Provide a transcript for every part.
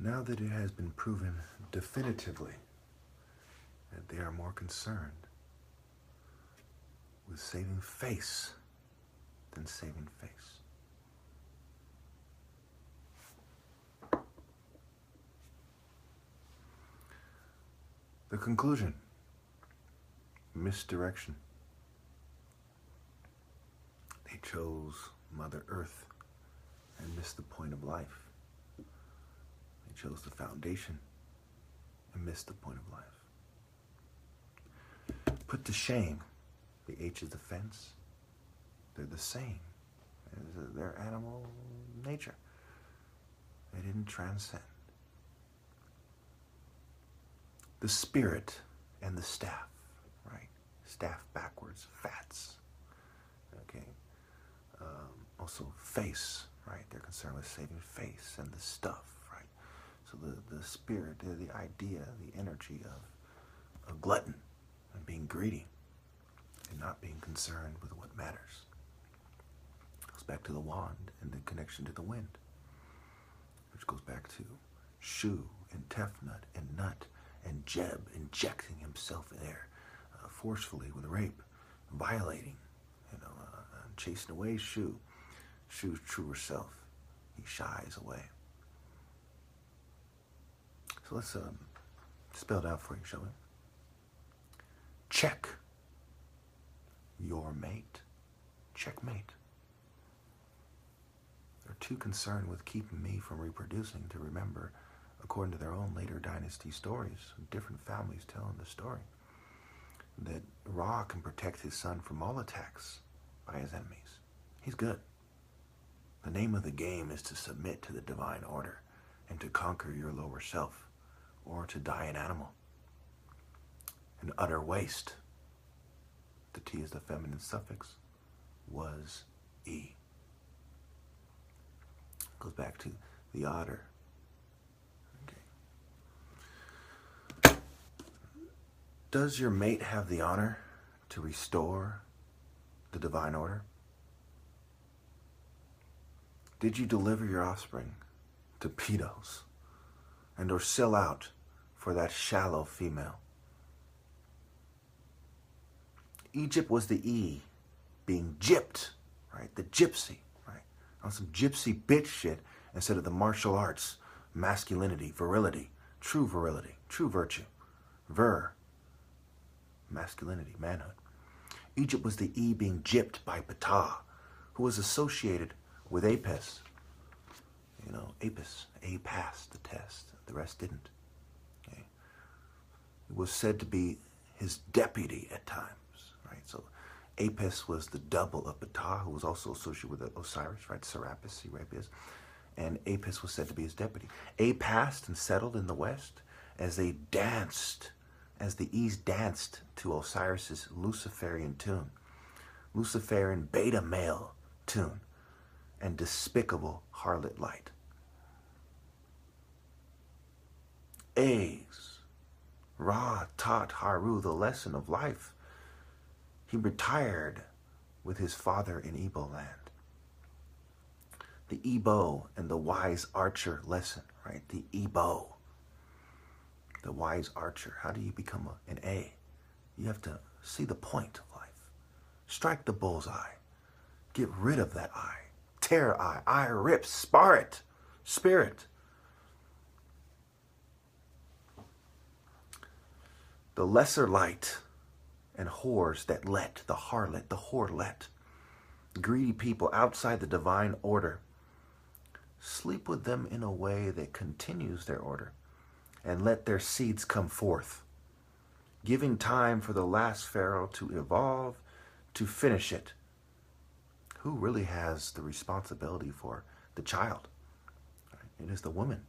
Now that it has been proven definitively that they are more concerned with saving face than saving face. The conclusion: misdirection. They chose Mother Earth and missed the point of life. They chose the foundation and missed the point of life. Put to shame, the H is the fence. They're the same as their animal nature. They didn't transcend. The spirit and the staff, right? Staff backwards, fats. Okay. Also face, right? They're concerned with saving face and the stuff, right? So the spirit, the idea, the energy of a glutton and being greedy and not being concerned with what matters. Goes back to the wand and the connection to the wind, which goes back to Shu and Tefnut and Nut and Jeb injecting himself in there forcefully with rape, violating, chasing away Shu's truer self. He shies away. So let's spell it out for you, shall we? Check your mate. Checkmate. They're too concerned with keeping me from reproducing to remember, according to their own later dynasty stories, different families telling the story, that Ra can protect his son from all attacks by his enemies. He's good. The name of the game is to submit to the divine order and to conquer your lower self, or to die an animal. An utter waste. The T is the feminine suffix. Was E. Goes back to the otter. Okay. Does your mate have the honor to restore the divine order? Did you deliver your offspring to pedos and or sell out for that shallow female? Egypt was the E being gypped, right? The gypsy, right? On some gypsy bitch shit instead of the martial arts, masculinity, virility, true virtue, masculinity, manhood. Egypt was the E being gypped by Ptah, who was associated with Apis. Apis. A passed the test. The rest didn't. Okay? It was said to be his deputy at times. Right? So Apis was the double of Ptah, who was also associated with Osiris, right? Serapis, and Apis was said to be his deputy. A passed and settled in the west as they danced, as the E's danced to Osiris's Luciferian tune, Luciferian beta male tune, and despicable harlot light. A's. Ra taught Haru the lesson of life. He retired with his father in Igbo land. The Igbo and the wise archer lesson, right? The Igbo, the wise archer. How do you become an A? You have to see the point of life. Strike the bullseye. Get rid of that eye. Tear eye rips, spar it, spirit. The lesser light and whores that let, the harlot, the whorelet, greedy people outside the divine order, sleep with them in a way that continues their order and let their seeds come forth, giving time for the last pharaoh to evolve, to finish it. Who really has the responsibility for the child? It is the woman.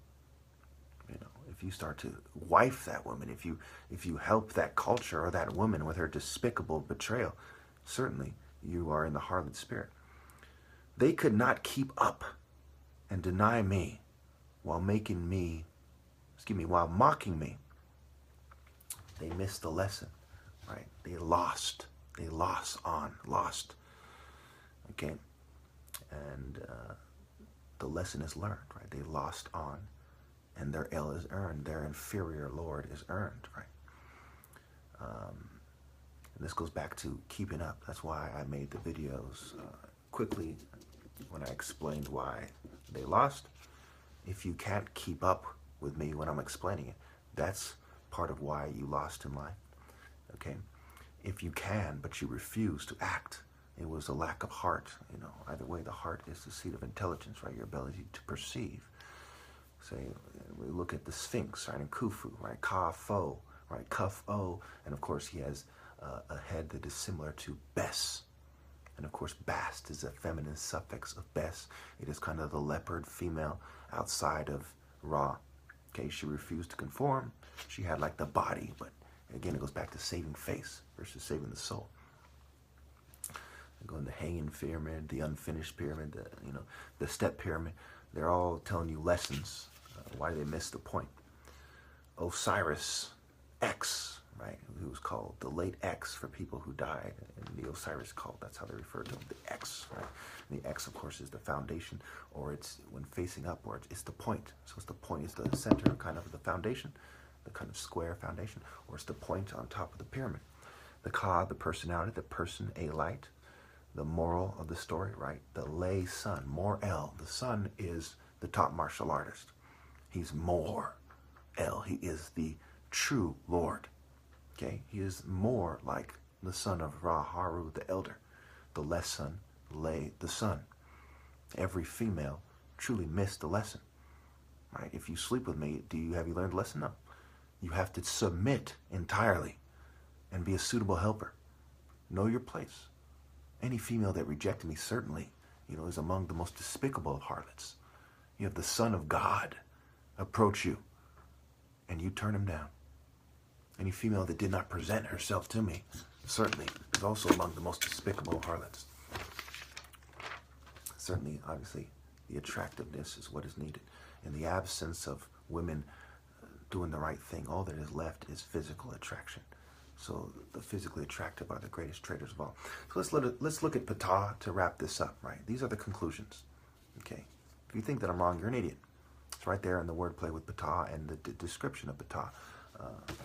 If you start to wife that woman, if you help that culture or that woman with her despicable betrayal, certainly you are in the harlot spirit. They could not keep up and deny me while mocking me. They missed the lesson, right? They lost. Okay, and the lesson is learned, right? They lost on and their El is earned. Their inferior lord is earned, right? And this goes back to keeping up. That's why I made the videos quickly when I explained why they lost. If you can't keep up with me when I'm explaining it, that's part of why you lost in life, okay? If you can, but you refuse to act, it was a lack of heart. You know, either way, the heart is the seat of intelligence, right? Your ability to perceive. Say, we look at the Sphinx, right, in Khufu, right, Ka-Fo, right, Kuf-O, and of course he has a head that is similar to Bes. And of course, Bast is a feminine suffix of Bes. It is kind of the leopard female outside of Ra. Okay, she refused to conform. She had like the body, but again, it goes back to saving face versus saving the soul. Going the hanging pyramid, the unfinished pyramid, the step pyramid. They're all telling you lessons, why they missed the point. Osiris X, right, who was called the late X for people who died in the Osiris cult. That's how they refer to him, the X, right? And the X, of course, is the foundation, or it's when facing upwards, it's the point. So it's the point, is the center kind of the foundation, the kind of square foundation, or it's the point on top of the pyramid. The Ka, the personality, the person, a light. The moral of the story, right? The lay sun, Mor-El. The sun is the top martial artist. He's Mor-El. He is the true Lord. Okay? He is more like the son of Ra-Haru, the elder. The less sun, lay the sun. Every female truly missed the lesson. Right? If you sleep with me, have you learned the lesson? No. You have to submit entirely and be a suitable helper. Know your place. Any female that rejected me certainly, is among the most despicable of harlots. You have the Son of God approach you, and you turn him down. Any female that did not present herself to me certainly is also among the most despicable of harlots. Certainly, obviously, the attractiveness is what is needed. In the absence of women doing the right thing, all that is left is physical attraction. So the physically attractive are the greatest traitors of all. So let's look at Ptah to wrap this up, right? These are the conclusions, okay? If you think that I'm wrong, you're an idiot. It's right there in the wordplay with Ptah and the description of Ptah.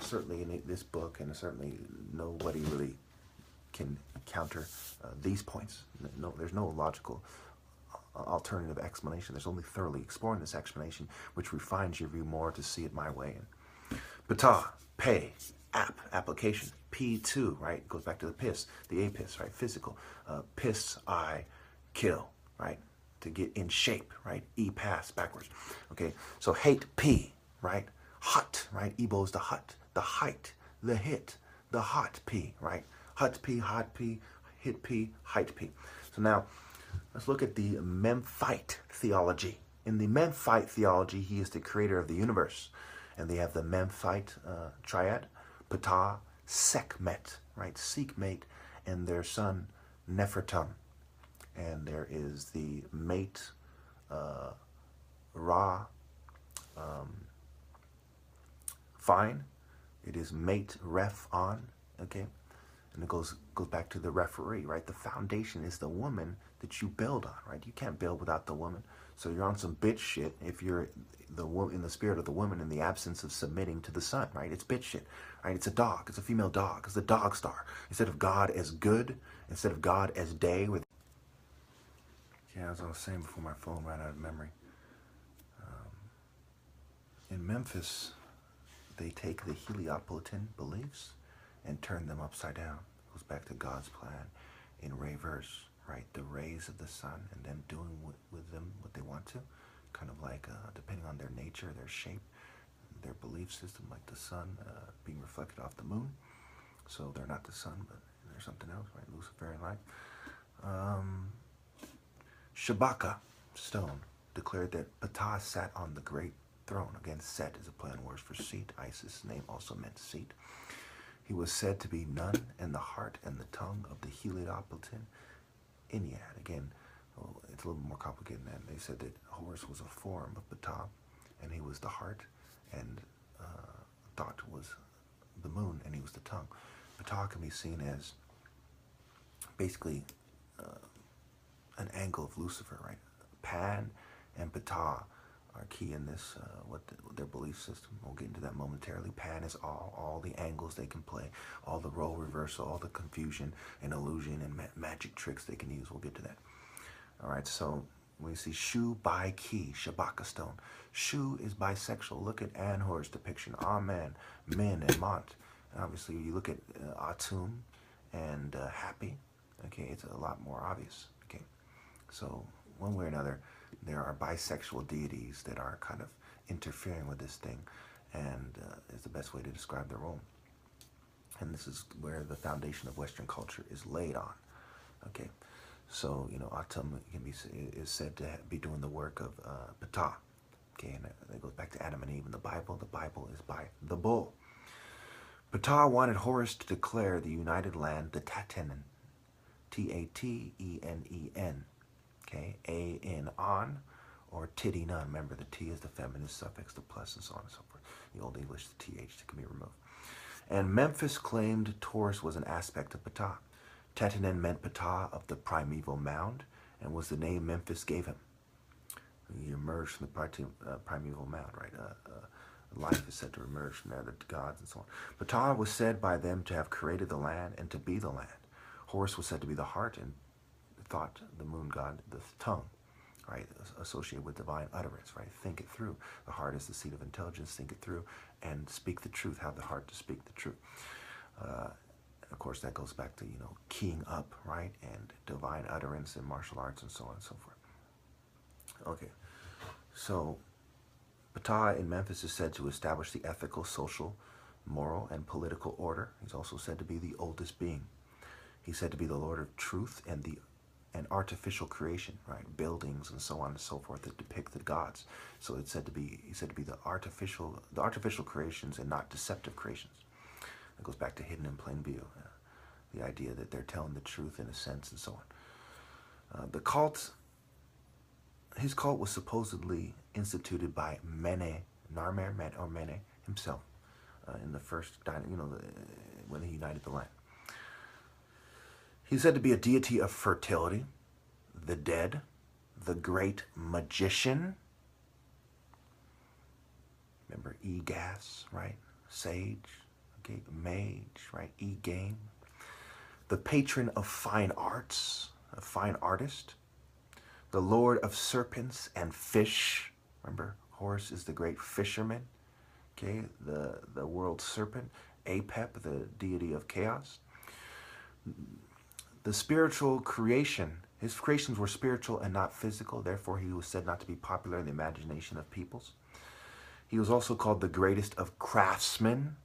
Certainly in this book, and certainly nobody really can counter these points. No, there's no logical alternative explanation. There's only thoroughly exploring this explanation, which refines your view more to see it my way. And Ptah, pay. Application, P2, right? Goes back to the piss, the apis, right? Physical. Piss, I, kill, right? To get in shape, right? E, pass, backwards. Okay, so hate, P, right? Hot, right? Ebo is the hut, the height, the hit, the hot, P, right? Hut, P, hot, P, hit, P, height, P. So now, let's look at the Memphite theology. In the Memphite theology, he is the creator of the universe. And they have the Memphite triad. Ptah, Sekhmet, right? Sekhmet, and their son Nefertum. And there is the mate Ra. Fine. It is mate Ref on. Okay. And it goes back to the referee, right? The foundation is the woman that you build on, right? You can't build without the woman. So you're on some bitch shit if you're in the spirit of the woman in the absence of submitting to the son, right? It's bitch shit, right? It's a dog. It's a female dog. It's the dog star. Instead of God as good, instead of God as day with... Yeah, as I was saying before my phone ran out of memory. In Memphis, they take the Heliopolitan beliefs and turn them upside down. It goes back to God's plan in reverse, right? The rays of the sun and them doing with them what they want to. Kind of like, depending on their nature, their shape, their belief system, like the sun being reflected off the moon. So they're not the sun, but they're something else, right? Luciferian light. Shabaka, stone, declared that Ptah sat on the great throne. Again, Set is a play on words for seat. Isis' name also meant seat. He was said to be none in the heart and the tongue of the Heliopolitan Ennead. Again, it's a little more complicated than that. They said that Horus was a form of Ptah, and he was the heart, and Thought was the moon, and he was the tongue. Ptah can be seen as basically an angle of Lucifer, right? Pan and Ptah are key in this, their belief system. We'll get into that momentarily. Pan is all the angles they can play, all the role reversal, all the confusion and illusion and magic tricks they can use. We'll get to that. All right, so we see Shu Bai Ki, Shabaka stone. Shu is bisexual. Look at Anhor's depiction. Amen, Min, and Mont. And obviously, you look at Atum and Happy. Okay, it's a lot more obvious. Okay, so one way or another, there are bisexual deities that are kind of interfering with this thing, and is the best way to describe their role. And this is where the foundation of Western culture is laid on. Okay, so Atum is said to be doing the work of Ptah. Okay, and that goes back to Adam and Eve in the Bible. The Bible is by the bull. Ptah wanted Horus to declare the united land the Tatenen, Tatenen. Okay, A in on, or titty none. Remember, the T is the feminine suffix, the plus, and so on and so forth. The Old English, the TH can be removed. And Memphis claimed Taurus was an aspect of Ptah. Tatenen meant Ptah of the primeval mound, and was the name Memphis gave him. He emerged from the primeval mound, right? Life is said to emerge from there, the gods and so on. Ptah was said by them to have created the land and to be the land. Horus was said to be the heart, and thought, the moon god, the tongue, right, associated with divine utterance, right? Think it through. The heart is the seat of intelligence. Think it through and speak the truth. Have the heart to speak the truth. Of course, that goes back to, keying up, right, and divine utterance in martial arts and so on and so forth. Okay, so Ptah in Memphis is said to establish the ethical, social, moral, and political order. He's also said to be the oldest being. He's said to be the Lord of truth and artificial creation, right? Buildings and so on and so forth that depict the gods. So he's said to be the artificial creations and not deceptive creations. It goes back to hidden in plain view, the idea that they're telling the truth in a sense and so on. His cult was supposedly instituted by Mene, Narmer or Mene himself, in the first, when he united the land. He's said to be a deity of fertility, the dead, the great magician. Remember E-gas, right? Sage, okay, mage, right? E-game. The patron of fine arts, a fine artist. The lord of serpents and fish. Remember, Horus is the great fisherman. Okay, the world serpent. Apep, the deity of chaos. The spiritual creation, his creations were spiritual and not physical, therefore he was said not to be popular in the imagination of peoples. He was also called the greatest of craftsmen,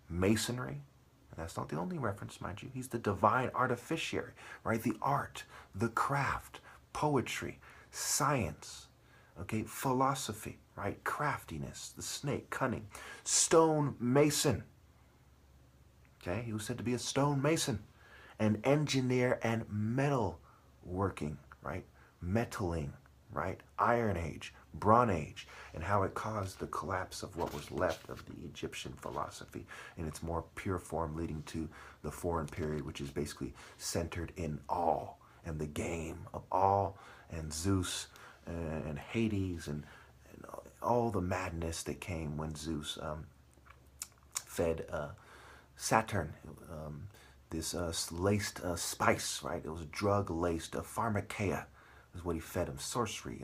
masonry, and that's not the only reference, mind you. He's the divine artificiary, right? The art, the craft, poetry, science, okay, philosophy, right? Craftiness, the snake, cunning, stone mason, okay? He was said to be a stone mason. An engineer and metal working, right? Metaling, right? Iron Age, Bronze Age, and how it caused the collapse of what was left of the Egyptian philosophy in its more pure form, leading to the foreign period, which is basically centered in awe and the game of awe and Zeus and Hades and all the madness that came when Zeus fed Saturn this laced spice, right? It was drug-laced, pharmakeia is what he fed him. Sorcery,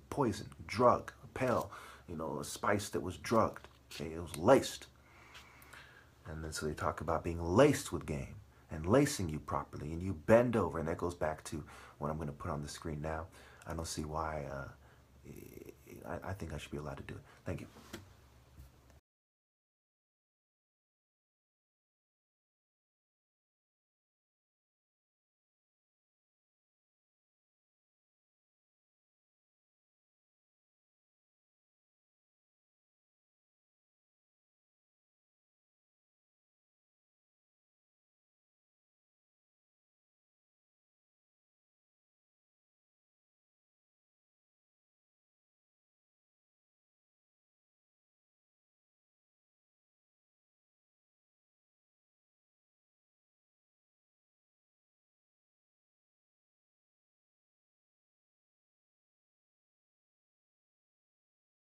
poison, drug, a pill, a spice that was drugged. Okay, it was laced. And then so they talk about being laced with game and lacing you properly, and you bend over, and that goes back to what I'm going to put on the screen now. I don't see why. I think I should be allowed to do it. Thank you.